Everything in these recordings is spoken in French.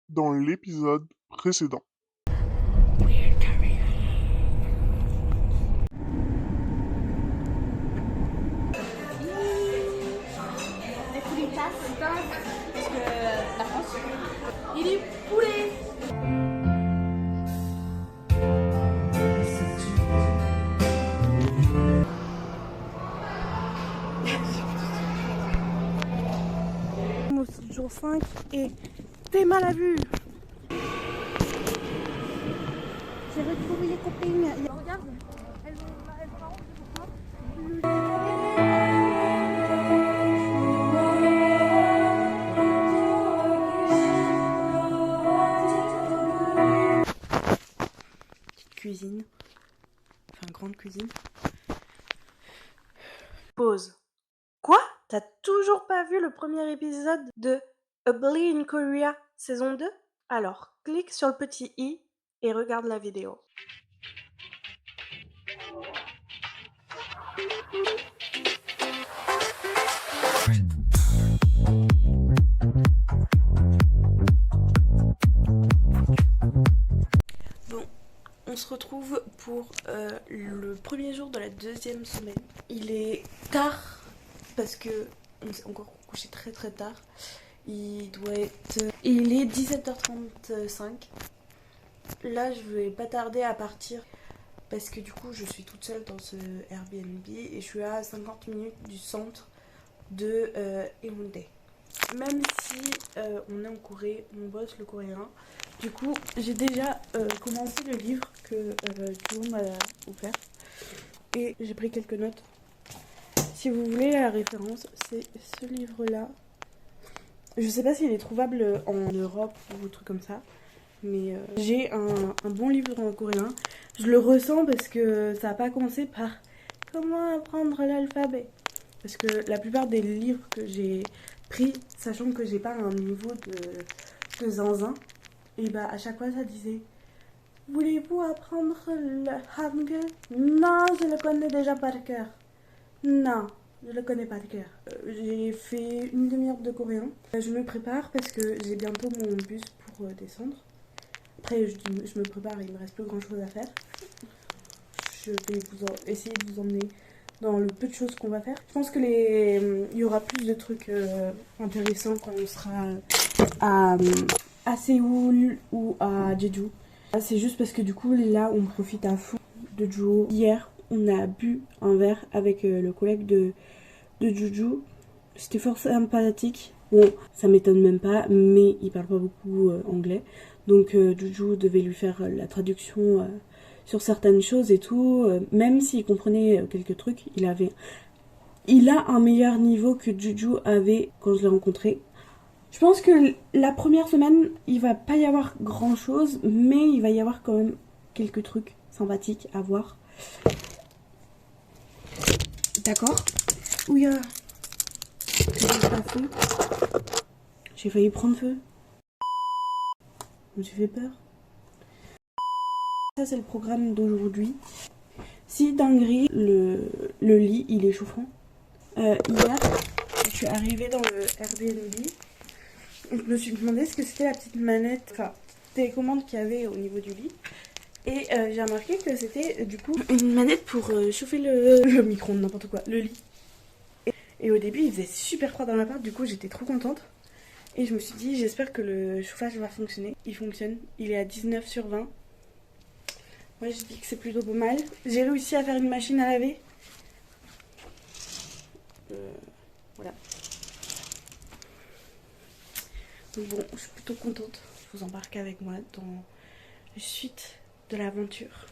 dans l'épisode précédent. Les fritas, parce que la France, il est poulet. Jour 5 et t'es mal à vue. J'ai retrouvé les copines. Regarde, elles vont petite cuisine, enfin grande cuisine. Pause. Quoi? T'as toujours pas vu le premier épisode de A Bully in Korea saison 2? Alors, clique sur le petit i et regarde la vidéo. Bon, on se retrouve pour le premier jour de la deuxième semaine. Il est tard parce que on s'est encore couché très très tard. Il est 17h35. Là, je vais pas tarder à partir parce que du coup, je suis toute seule dans ce Airbnb et je suis à 50 minutes du centre de Haeundae. Même si on est en Corée, on bosse le coréen. Du coup, j'ai déjà commencé le livre que Joe m'a offert et j'ai pris quelques notes. Si vous voulez la référence, c'est ce livre-là. Je sais pas s'il est trouvable en Europe ou un truc comme ça, mais j'ai un bon livre en coréen. Je le ressens parce que ça n'a pas commencé par comment apprendre l'alphabet. Parce que la plupart des livres que j'ai pris, sachant que j'ai pas un niveau de zinzin, et bah à chaque fois ça disait voulez-vous apprendre le hangul? Non, je le connais déjà par cœur. Non, je le connais pas de cœur. J'ai fait une demi-heure de coréen. Je me prépare parce que j'ai bientôt mon bus pour descendre. Après, je me prépare, il me reste plus grand chose à faire. Je vais essayer de vous emmener dans le peu de choses qu'on va faire. Je pense que il y aura plus de trucs intéressants quand on sera à Séoul ou à Jeju. C'est juste parce que du coup, là, on profite à fond de Juho. Hier, on a bu un verre avec le collègue de Juju. C'était fort sympathique. Bon, ça m'étonne même pas, mais il parle pas beaucoup anglais. Donc Juju devait lui faire la traduction sur certaines choses et tout. Même s'il comprenait quelques trucs, il a un meilleur niveau que Juju avait quand je l'ai rencontré. Je pense que la première semaine, il va pas y avoir grand chose, mais il va y avoir quand même quelques trucs sympathiques à voir. D'accord? Oui, j'ai failli prendre feu. Je me suis fait peur. Ça, c'est le programme d'aujourd'hui. Si dinguerie, le lit, il est chauffant. Hier, je suis arrivée dans le Airbnb. Je me suis demandé ce que c'était la petite manette, enfin, télécommande qu'il y avait au niveau du lit. Et j'ai remarqué que c'était du coup une manette pour chauffer le micro-ondes, n'importe quoi, le lit. Et au début, il faisait super froid dans l'appart, du coup, j'étais trop contente. Et je me suis dit, j'espère que le chauffage va fonctionner. Il fonctionne, il est à 19 sur 20. Moi, je dis que c'est plutôt pas mal. J'ai réussi à faire une machine à laver. Voilà. Donc bon, je suis plutôt contente. Je vous embarque avec moi dans la suite de l'aventure.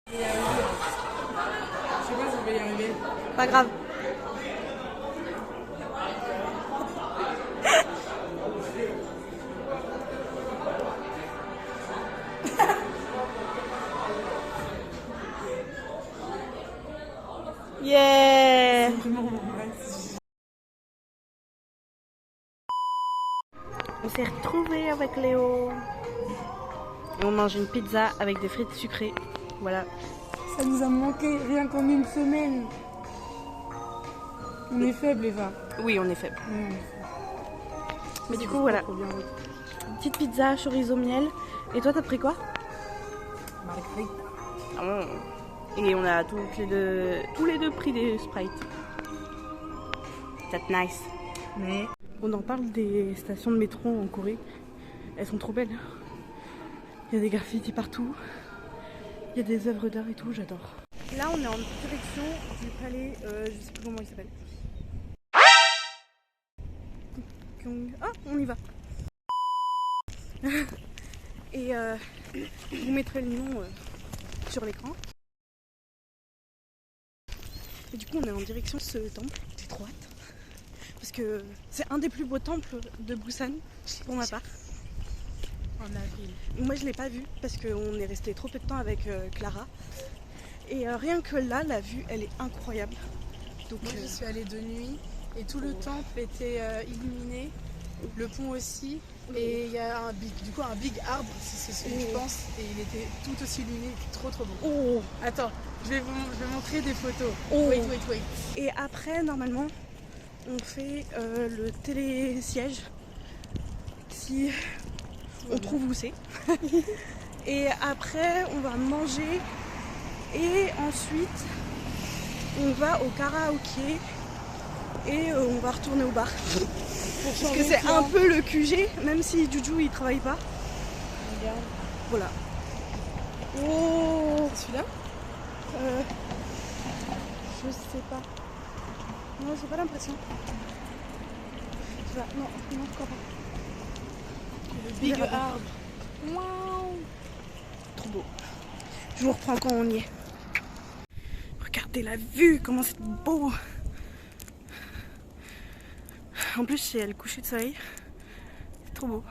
Je sais pas si je vais y arriver. Pas grave. Yeah! Vraiment max. On s'est retrouvés avec Léo. Et on mange une pizza avec des frites sucrées. Voilà. Ça nous a manqué rien qu'en une semaine. On est faible, Eva. Oui, on est faible. Ouais. Mais du coup, voilà. Trop bien. Petite pizza, chorizo, miel. Et toi, t'as pris quoi? Marguerite. Et on a tous les deux pris des Sprite. That's nice. Mais On en parle des stations de métro en Corée. Elles sont trop belles. Il y a des graffitis partout. Il y a des œuvres d'art et tout, j'adore. Là, on est en direction du palais, je sais plus comment il s'appelle. Ah, on y va. Et je vous mettrai le nom sur l'écran. Et du coup, on est en direction de ce temple. J'ai trop hâte. Parce que c'est un des plus beaux temples de Busan, pour ma part. en avril. Moi, je l'ai pas vu parce qu'on est resté trop peu de temps avec Clara. Et rien que là, la vue, elle est incroyable. Donc, Moi, j'y suis allée de nuit et tout le temple était illuminé, le pont aussi. Et il y a un big arbre, si c'est celui que je pense, et il était tout aussi illuminé, trop trop beau. oh, Attends, je vais montrer des photos. Oh. Wait. Et après, normalement, on fait le télésiège. Si on trouve où c'est. Et après, on va manger. Et ensuite, on va au karaoké. Et on va retourner au bar. Parce que c'est un peu le QG, même si Juju il travaille pas. Regarde. Voilà. Oh, C'est celui-là? je sais pas. Non, j'ai pas l'impression. Non, je crois pas. Le big verra bien. arbre. Waouh, trop beau. Je vous reprends quand on y est. Regardez la vue, comment c'est beau. En plus, c'est le coucher de soleil. C'est trop beau.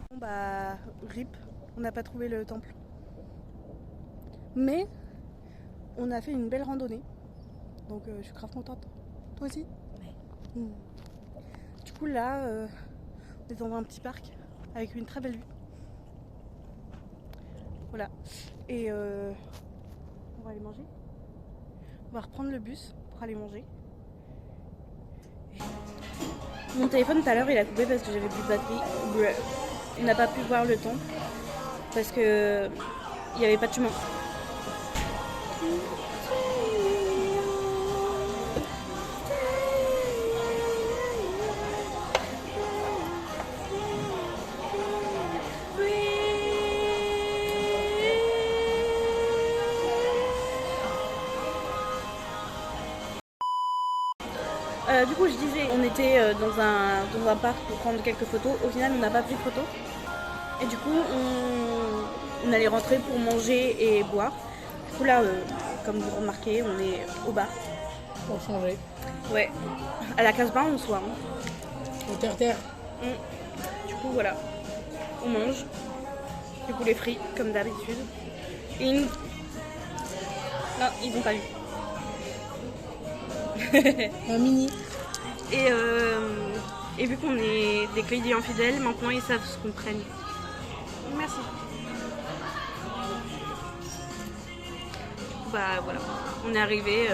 Bon bah, RIP, on n'a pas trouvé le temple. Mais on a fait une belle randonnée. Donc je suis grave contente. Toi aussi? Ouais. Du coup là, on est dans un petit parc avec une très belle vue. Voilà. Et on va aller manger. On va reprendre le bus pour aller manger. Mon téléphone tout à l'heure il a coupé parce que j'avais plus de batterie. On n'a pas pu voir le temps parce que il n'y avait pas de chemin. Du coup, je disais, on était dans un parc pour prendre quelques photos. Au final, on n'a pas pris de photos. Et du coup, on allait rentrer pour manger et boire. Du coup, là, comme vous remarquez, on est au bar. Pour changer. Ouais, à la Casbah en soi. Hein. Au terre-terre. Du coup, voilà, on mange. Du coup, les frites, comme d'habitude. Et non, ils n'ont pas eu. Un mini. Et vu qu'on est des clients fidèles, maintenant ils savent ce qu'on prenne. Merci. Bah voilà, on est arrivé,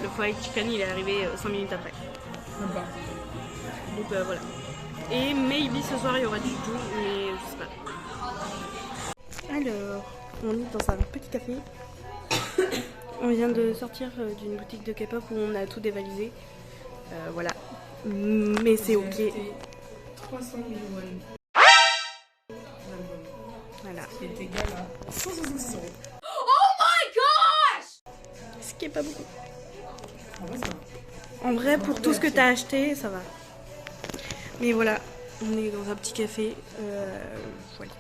le fried chicken il est arrivé 5 minutes après. Même pas. Donc voilà. Et maybe ce soir il y aura du tout, mais je sais pas. Alors, on est dans un petit café. On vient de sortir d'une boutique de K-pop où on a tout dévalisé. Voilà. Mais c'est ok. 300 000 won. Voilà. Qui est égal à 166 €. Ce qui est pas beaucoup. En vrai, ça va. En vrai, pour tout ce que t'as acheté, ça va. Mais voilà, on est dans un petit café. Voilà.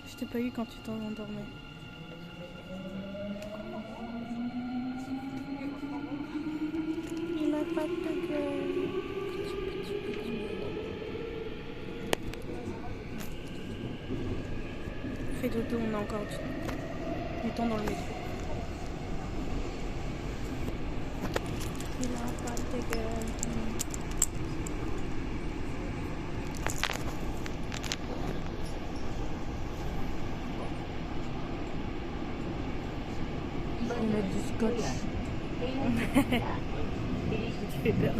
Je t'ai pas eu quand tu t'en endormais. Il a pas de gueule. fait dodo, on a encore du temps dans le métro. Il a pas de gueule. On met du scotch. Tu fais peur.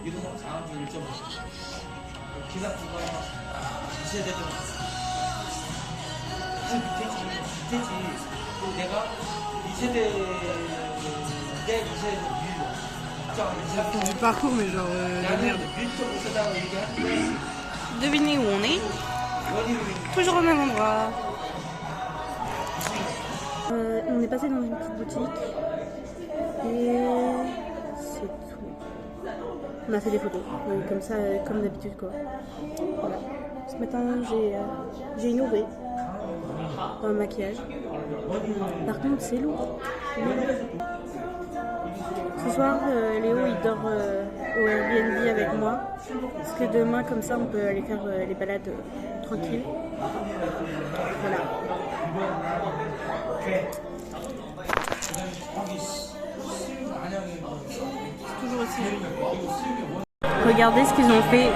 이동학 4주 1.5. 기사 부가 2세대 좀 밑에지. 그리고 내가 2세대 내 2세대 밀로. Du parcours, mais genre la merde. Devinez où on est. Toujours au même endroit. On est passé dans une petite boutique. Et c'est tout. On a fait des photos. Comme ça, comme d'habitude quoi. Voilà. Ce matin, j'ai innové dans le maquillage. Par contre, c'est lourd. Ce soir, Léo il dort au Airbnb avec moi. Parce que demain, comme ça, on peut aller faire les balades tranquilles. Voilà. Toujours aussi joli. Regardez ce qu'ils ont fait.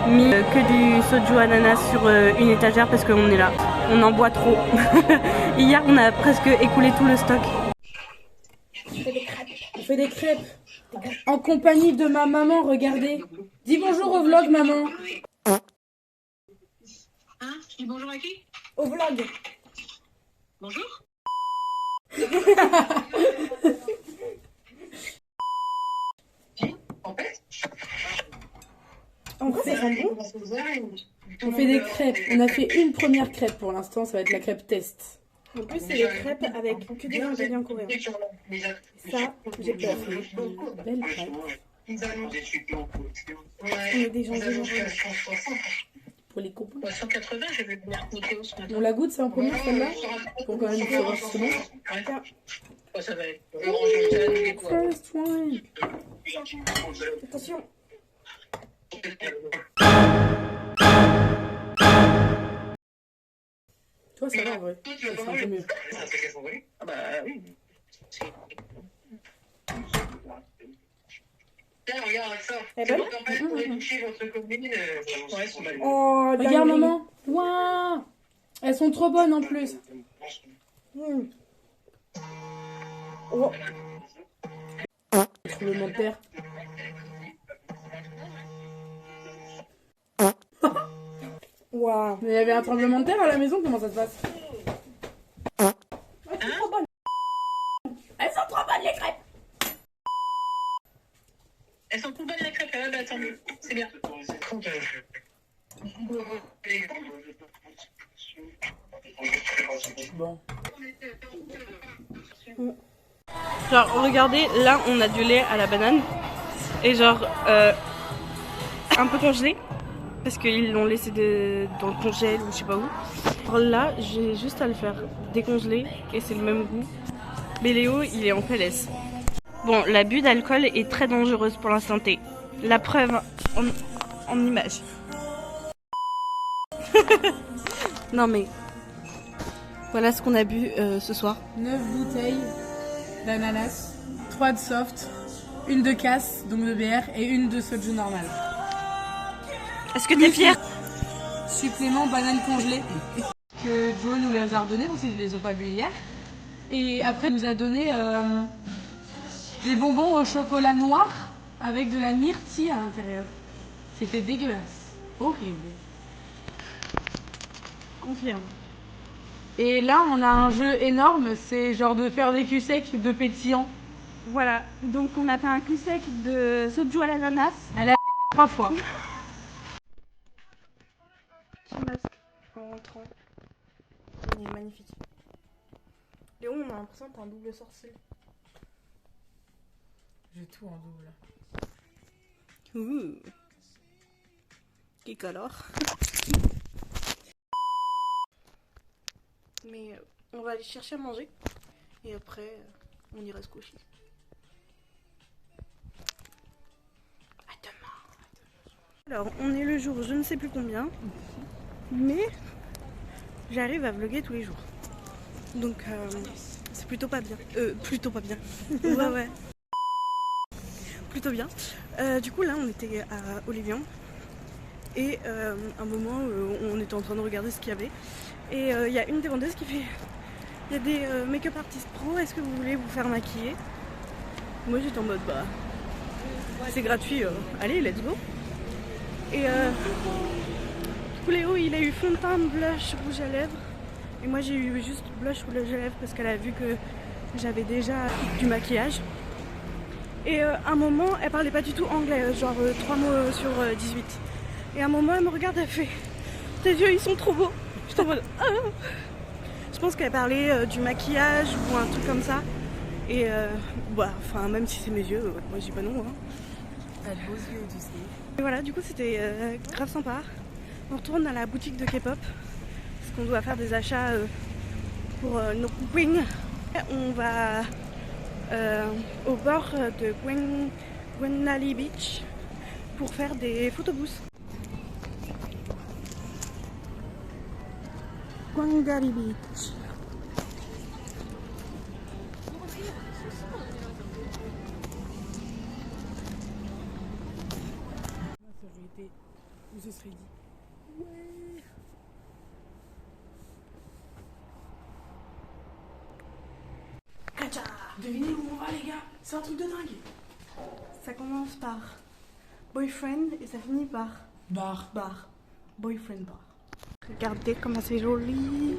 Mis que du soju ananas sur une étagère parce qu'on est là. On en boit trop. Hier, on a presque écoulé tout le stock. On fait des crêpes. En compagnie de ma maman, regardez. Dis bonjour au vlog, maman. Hein? Tu dis bonjour à qui? Au vlog. Bonjour? On fait des crêpes. On a fait une première crêpe pour l'instant, ça va être la crêpe test. En plus, c'est des crêpes avec que des ingrédients coréens. Ça, j'ai peur. Belle crêpe. On est des gens Pour les copains. 180, j'ai vu le Nico ce matin. On la goûte, c'est en première celle-là. Pour quand même savoir si c'est bon. Ouais, ça va être orange, ça va être quoi. First one. Attention. Toi, ça va en vrai. Toi, tu vas C'est pas un peu manger? mieux. Ah bah oui. Tiens, regarde ça. Eh C'est ben. bon, en fait, pour toucher votre commune. Ouais, c'est mal. Oh, Regarde, maman. Waouh. Elles sont trop bonnes en plus. Oh. Tremblement de terre. Waouh. Mais il y avait un tremblement de terre à la maison, comment ça se passe? Elles sont trop bonnes les crêpes. Elles sont trop bonnes les crêpes, ah bah tant mieux. C'est bien. Bon. Genre, regardez, là, on a du lait à la banane. Et genre, un peu congelé. Parce qu'ils l'ont laissé dans le congèle ou je sais pas où. Alors là, j'ai juste à le faire décongeler et c'est le même goût. Mais Léo, il est en PLS. Bon, l'abus d'alcool est très dangereuse pour la santé. La preuve en image. Non mais, voilà ce qu'on a bu ce soir. 9 bouteilles d'ananas, 3 de soft, une de casse, donc de bière, et une de soju normal. Est-ce que t'es fière? Supplément banane congelée que Joe nous les a redonnés parce qu'ils les ont pas bu hier. Et après il nous a donné des bonbons au chocolat noir avec de la myrtille à l'intérieur. C'était dégueulasse, horrible. Confirme. Et là on a un jeu énorme, c'est genre de faire des culs secs de pétillant. Voilà, donc on a fait un cul sec de soju à l'ananas. Elle a 3 fois. Son masque en rentrant. Il est magnifique. Léon, on a l'impression que t'as un double sorcier. J'ai tout en double. Ouh. Qui colore. Mais on va aller chercher à manger. Et après, on ira se coucher. À demain. Alors, on est le jour je ne sais plus combien, mais j'arrive à vlogger tous les jours. Donc, c'est plutôt pas bien. Plutôt pas bien. Ouais. Plutôt bien. Du coup, là, on était à Olivian. Et un moment, on était en train de regarder ce qu'il y avait. Et il y a une des vendeuses qui fait: il y a des make-up artistes pro, est-ce que vous voulez vous faire maquiller? Moi, j'étais en mode, bah, c'est gratuit, allez, let's go. Et du coup, Léo, il a eu fond de teint, blush, rouge à lèvres. Et moi, j'ai eu juste blush, rouge à lèvres parce qu'elle a vu que j'avais déjà du maquillage. Et à un moment, elle parlait pas du tout anglais, genre 3 mots sur 18. Et à un moment, elle me regarde, elle fait: tes yeux, ils sont trop beaux. J'étais en mode ah. Je pense qu'elle parlait du maquillage ou un truc comme ça. Et bah, enfin, même si c'est mes yeux, moi je dis pas non. Hein. T'as de beaux yeux, tu sais. Et voilà, du coup, c'était grave sympa. On retourne à la boutique de K-pop parce qu'on doit faire des achats pour nos copines. On va au bord de Gwenali Beach pour faire des photobooths. Gwenali Beach. Ça aurait été où ce serait dit. Ouais. Kacha! Devinez où on va, les gars? C'est un truc de dingue! Ça commence par boyfriend et ça finit par bar. Boyfriend bar. Regardez comment c'est joli!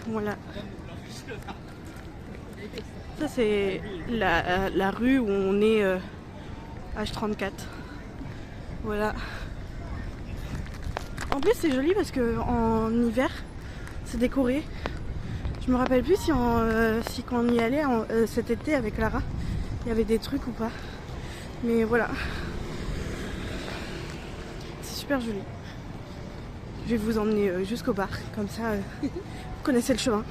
Voilà. Ça, c'est la rue où on est H34. Voilà. En plus, c'est joli parce que en hiver, c'est décoré. Je me rappelle plus si quand on y allait cet été avec Lara, il y avait des trucs ou pas. Mais voilà. C'est super joli. Je vais vous emmener jusqu'au bar, comme ça vous connaissez le chemin.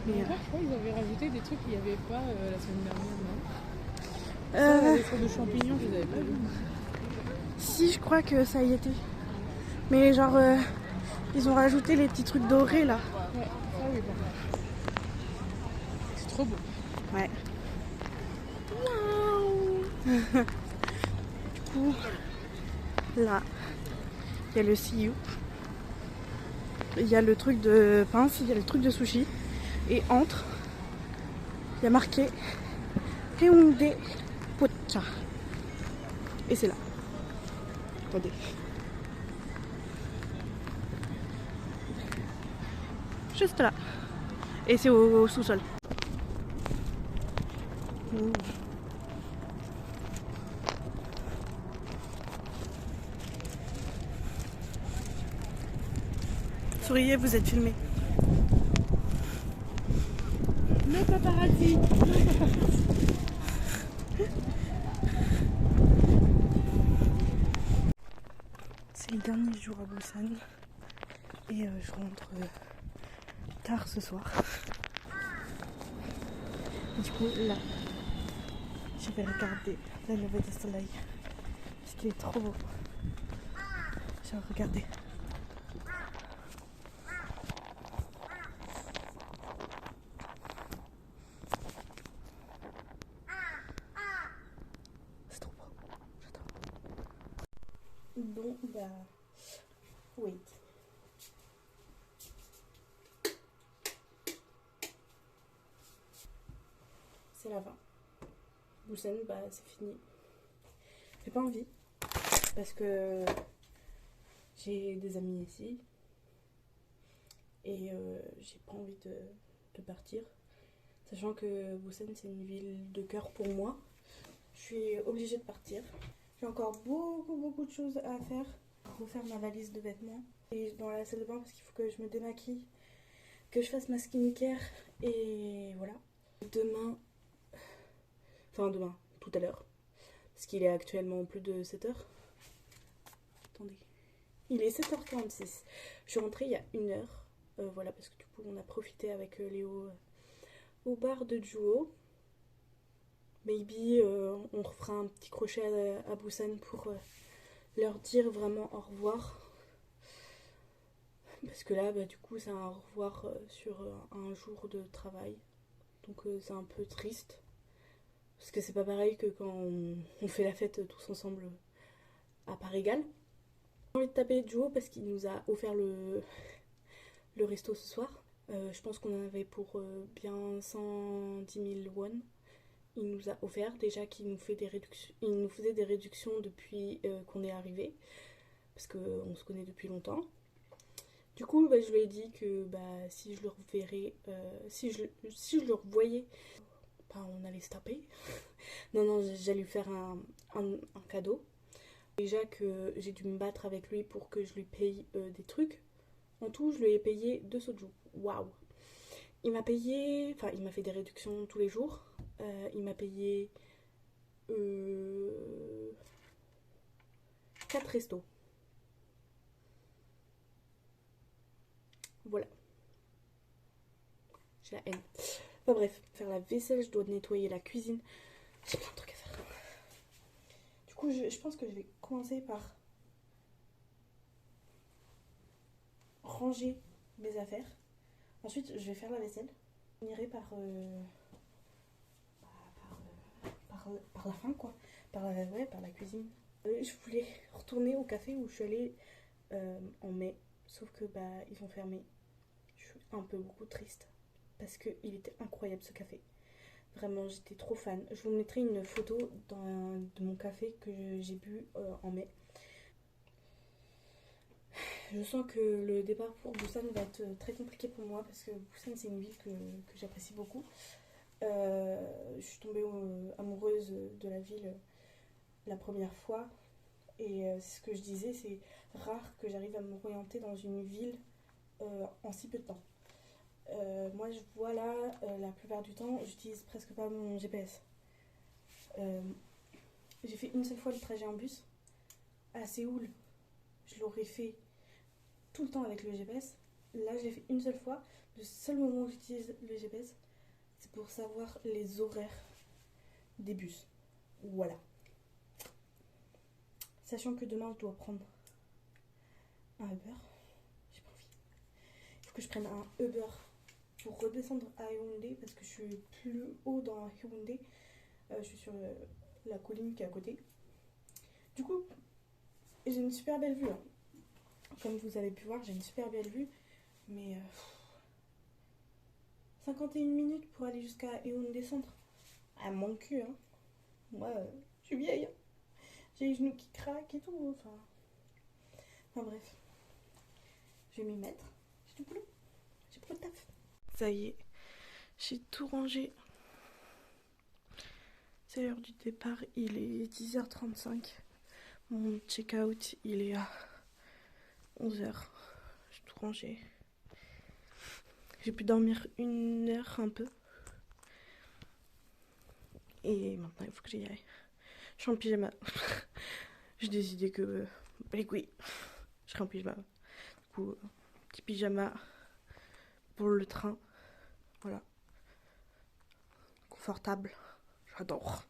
Mais, Je crois qu'ils avaient rajouté des trucs qu'il n'y avait pas la semaine dernière, non? euh, Les sortes de champignons, je les avais pas vus. si, je crois que ça y était. Mais genre, ils ont rajouté les petits trucs dorés là. Ouais, ça oui, par contre. C'est trop beau. Ouais. Du coup, là, il y a le see you. Il y a le truc de pince, il y a le truc de sushi. Et entre, il y a marqué Hyundai Pocha. Et c'est là. Attendez. Juste là. Et c'est au sous-sol. Souriez, vous êtes filmé. Le paparazzi. C'est le dernier jour à Busan. Et je rentre tard ce soir. Du coup, là, je vais regarder la levée du soleil. Parce qu'il est trop beau. Je vais regarder. C'est trop beau. J'adore. Bon, bah. Wait. C'est la fin. Busan, bah c'est fini. J'ai pas envie. Parce que j'ai des amis ici. Et j'ai pas envie de partir. Sachant que Busan c'est une ville de cœur pour moi. Je suis obligée de partir. J'ai encore beaucoup de choses à faire. Refaire ma valise de vêtements. Et dans la salle de bain parce qu'il faut que je me démaquille. Que je fasse ma skincare. Et voilà. Demain, tout à l'heure, parce qu'il est actuellement plus de 7h. Attendez. Il est 7h46. Je suis rentrée il y a 1 heure. Voilà, parce que du coup, on a profité avec Léo au bar de Juho. Maybe on refera un petit crochet à Busan pour leur dire vraiment au revoir. Parce que là, bah, du coup, c'est un au revoir sur un jour de travail. Donc c'est un peu triste. Parce que c'est pas pareil que quand on fait la fête tous ensemble à part égale. J'ai envie de taper Juho parce qu'il nous a offert le resto ce soir. Je pense qu'on en avait pour bien 110 000 won. Il nous a offert déjà qu'il nous fait des réductions. Il nous faisait des réductions depuis qu'on est arrivé. Parce qu'on se connaît depuis longtemps. Du coup, bah, je lui ai dit que bah, si je le reverrais, si je le revoyais, bah, on allait se taper. Non, j'allais lui faire un cadeau. Déjà que j'ai dû me battre avec lui pour que je lui paye des trucs. En tout, je lui ai payé 2 soju. Waouh! Il m'a payé, enfin, il m'a fait des réductions tous les jours. Il m'a payé 4 restos. Voilà. J'ai la haine. Enfin bref, faire la vaisselle, je dois nettoyer la cuisine. J'ai plein de trucs à faire. Du coup, je pense que je vais commencer par ranger mes affaires. Ensuite, je vais faire la vaisselle. On irait par la fin, quoi. Par la cuisine. Je voulais retourner au café où je suis allée en mai. Sauf que bah ils ont fermé. Je suis un peu beaucoup triste. Parce qu'il était incroyable ce café. Vraiment, j'étais trop fan. Je vous mettrai une photo de mon café que j'ai bu en mai. Je sens que le départ pour Busan va être très compliqué pour moi parce que Busan c'est une ville que j'apprécie beaucoup. Je suis tombée amoureuse de la ville la première fois et c'est ce que je disais, c'est rare que j'arrive à m'orienter dans une ville en si peu de temps. Moi je vois là, la plupart du temps, j'utilise presque pas mon GPS. J'ai fait une seule fois le trajet en bus à Séoul. Je l'aurais fait tout le temps avec le GPS. Là, je l'ai fait une seule fois. Le seul moment où j'utilise le GPS, c'est pour savoir les horaires des bus. Voilà. Sachant que demain, je dois prendre un Uber. J'ai pas envie. Il faut que je prenne un Uber pour redescendre à Haeundae parce que je suis plus haut dans Haeundae. Je suis sur la colline qui est à côté. Du coup, j'ai une super belle vue. Hein. Comme vous avez pu voir, j'ai une super belle vue. Mais 51 minutes pour aller jusqu'à Haeundae Centre. Ah, mon cul, hein. Moi, je suis vieille. Hein. J'ai les genoux qui craquent et tout. Enfin bref. Je vais m'y mettre. J'ai du boulot. J'ai beaucoup de taf. Ça y est. J'ai tout rangé. C'est l'heure du départ. Il est 10h35. Mon check-out, il est à 11h. J'ai tout rangé. J'ai pu dormir 1 heure un peu. Et maintenant, il faut que j'y aille. Je suis en pyjama. J'ai décidé que... les couilles. Je serai en pyjama. Du coup, petit pyjama pour le train. Voilà. Confortable. J'adore.